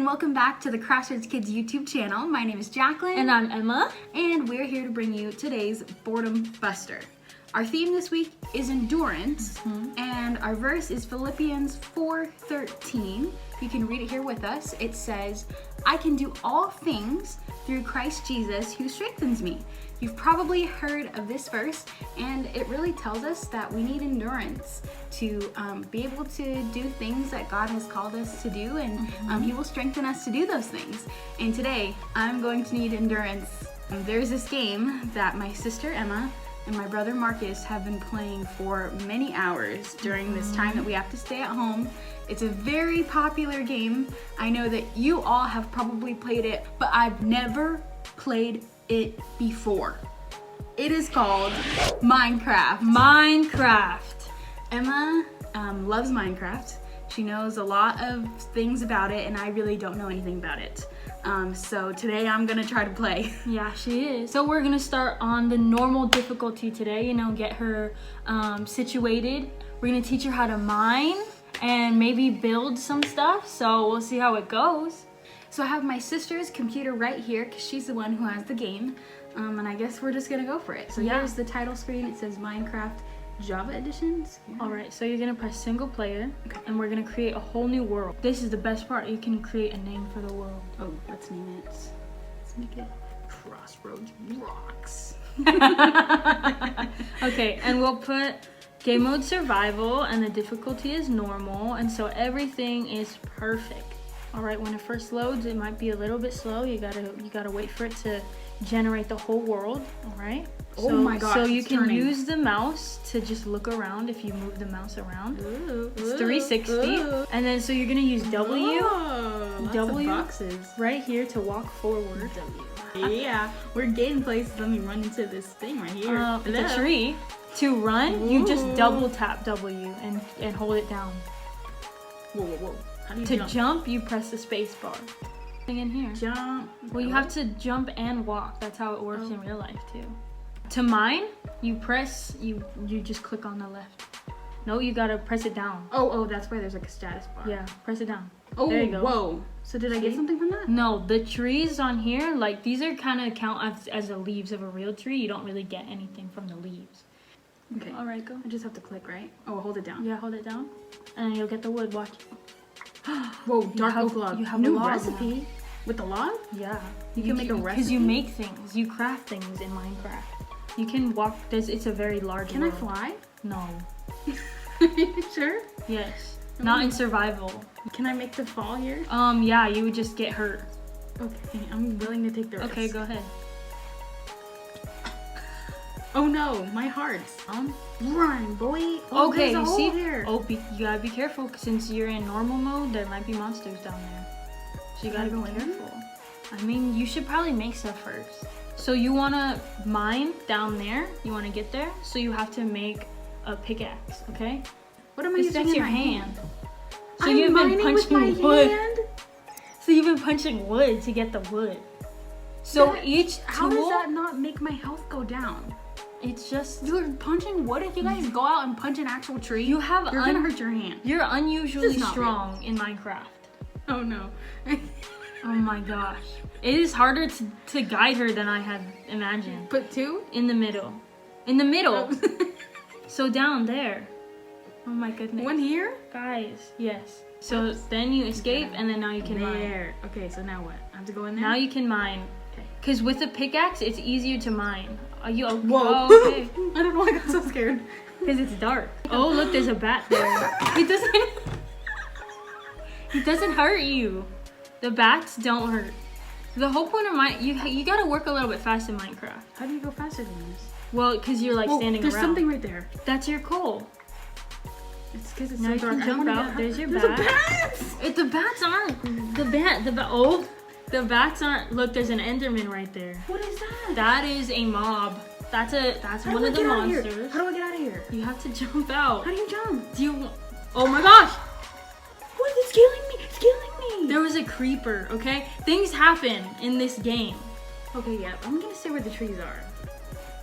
welcome back to the Crossroads Kids YouTube channel. My name is Jacquelyn. And I'm Emma. And we're here to bring you today's Boredom Buster. Our theme this week is endurance, and our verse is Philippians 4:13. You can read it here with us. It says, I can do all things through Christ Jesus who strengthens me. You've probably heard of this verse, and it really tells us that we need endurance to be able to do things that God has called us to do, and He will strengthen us to do those things. And today, I'm going to need endurance. There's this game that my sister Emma and my brother Marcus have been playing for many hours during this time that we have to stay at home. It's a very popular game. I know that you all have probably played it, but I've never played it before. It is called Minecraft. Emma loves Minecraft. She knows a lot of things about it, and I really don't know anything about it. So today I'm gonna try to play. Yeah, she is. So we're gonna start on the normal difficulty today, get her situated. We're gonna teach her how to mine and maybe build some stuff. So we'll see how it goes. So I have my sister's computer right here because she's the one who has the game. And I guess we're just gonna go for it. So here's the title screen. It says Minecraft Java Editions. All right, so you're gonna press single player, and we're gonna create a whole new world. This is the best part. You can create a name for the world. Oh, let's name it. Let's make it Crossroads Rocks. Okay, and we'll put game mode survival, and the difficulty is normal, and so everything is perfect. All right, when it first loads, it might be a little bit slow. You gotta wait for it to generate the whole world. All right. Oh my gosh, so you can turning. use the mouse to just look around if you move the mouse around. It's 360. And then so you're gonna use W. W boxes right here to walk forward. Yeah, we're getting places. Let me run into this thing right here. The tree. To run, you just double tap W and hold it down. Whoa. How do you to jump, you press the space bar. In here. Jump. Well, you have to jump and walk. That's how it works in real life too. To mine, you just click on the left. No, you gotta press it down. Oh, that's why there's like a status bar. Yeah, press it down. Oh, there you go. Whoa. So did I get something from that? No, the trees on here, like these are kind of count as the leaves of a real tree. You don't really get anything from the leaves. Okay. All right, go. I just have to click, right? Oh, hold it down. Yeah, hold it down. And then you'll get the wood. Watch. Whoa, dark oak log. You have new a log recipe. now. With the log? Yeah. You can make a recipe? Because you make things. You craft things in Minecraft. You can walk. It's a very large Can world. I fly? No. Sure? Yes. Not in survival. Can I make the fall here? Yeah, you would just get hurt. Okay, I'm willing to take the risk. Okay, go ahead. Oh no, my heart. Run, boy. Oh, Okay, there's a you hole see? here. Oh, you gotta be careful since you're in normal mode. There might be monsters down there, so you gotta be careful. I mean, you should probably make stuff first. So you wanna mine down there. You wanna get there. So you have to make a pickaxe. Okay? What am I using? That's your hand. So I'm you've been mining with my punching wood. hand? So you've been punching wood to get the wood. So each tool. How does that not make my health go down? It's just You're punching wood. If you guys go out and punch an actual tree, you're gonna hurt your hand. You're unusually This is not strong in Minecraft. Oh no. Oh my gosh. It is harder to guide her than I had imagined. Put two? In the middle. In the middle. So down there. Oh my goodness. One here? Guys, yes. So then you escape, and then now you can mine. There. Okay, so now what? I have to go in there? Now you can mine. Because with the pickaxe, it's easier to mine. Are you okay? Whoa. Oh, okay. I don't know why I got so scared. Because it's dark. Oh, look, there's a bat there. He doesn't hurt you. The bats don't hurt. The whole point of you gotta work a little bit fast in Minecraft. How do you go faster than this? Well, because you're like standing there's around. something right there. That's your coal. It's because it's Now so you dark. can jump out. There's your bat. There's a bat! The bats aren't. The bats aren't. Look, there's an Enderman right there. What is that? That is a mob. That's one of the monsters. How do I get out of here? You have to jump out. How do you jump? Oh my gosh! What? It's killing me! It's killing me! There was a creeper, okay? Things happen in this game. Okay, yeah. I'm gonna stay where the trees are.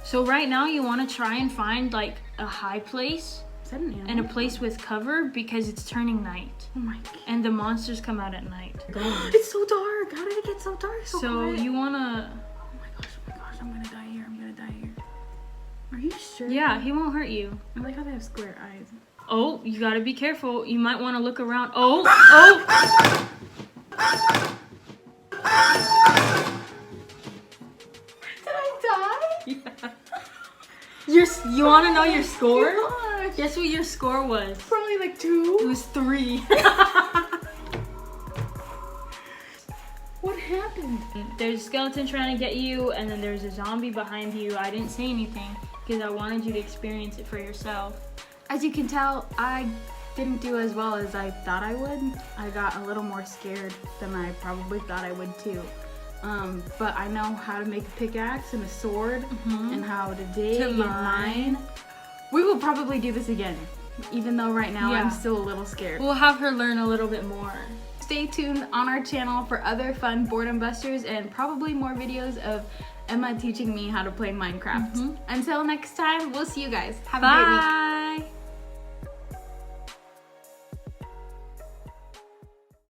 So right now you want to try and find like a high place said an animal. and a place with cover because it's turning night. Oh my god. And the monsters come out at night. It's so dark. How did it get so dark? So quiet? you wanna... Oh my gosh, I'm gonna die here. Are you sure? Yeah, he won't hurt you. I like how they have square eyes. Oh, you gotta be careful. You might want to look around. Oh! Did I die? Yeah. You want to know your score? Gosh. Guess what your score was? Probably like 2. It was 3. What happened? There's a skeleton trying to get you, and then there's a zombie behind you. I didn't say anything because I wanted you to experience it for yourself. As you can tell, I didn't do as well as I thought I would. I got a little more scared than I probably thought I would too. But I know how to make a pickaxe and a sword and how to dig and mine. We will probably do this again, even though right now I'm still a little scared. We'll have her learn a little bit more. Stay tuned on our channel for other fun boredom busters and probably more videos of Emma teaching me how to play Minecraft. Until next time, we'll see you guys. Have a great week. Bye!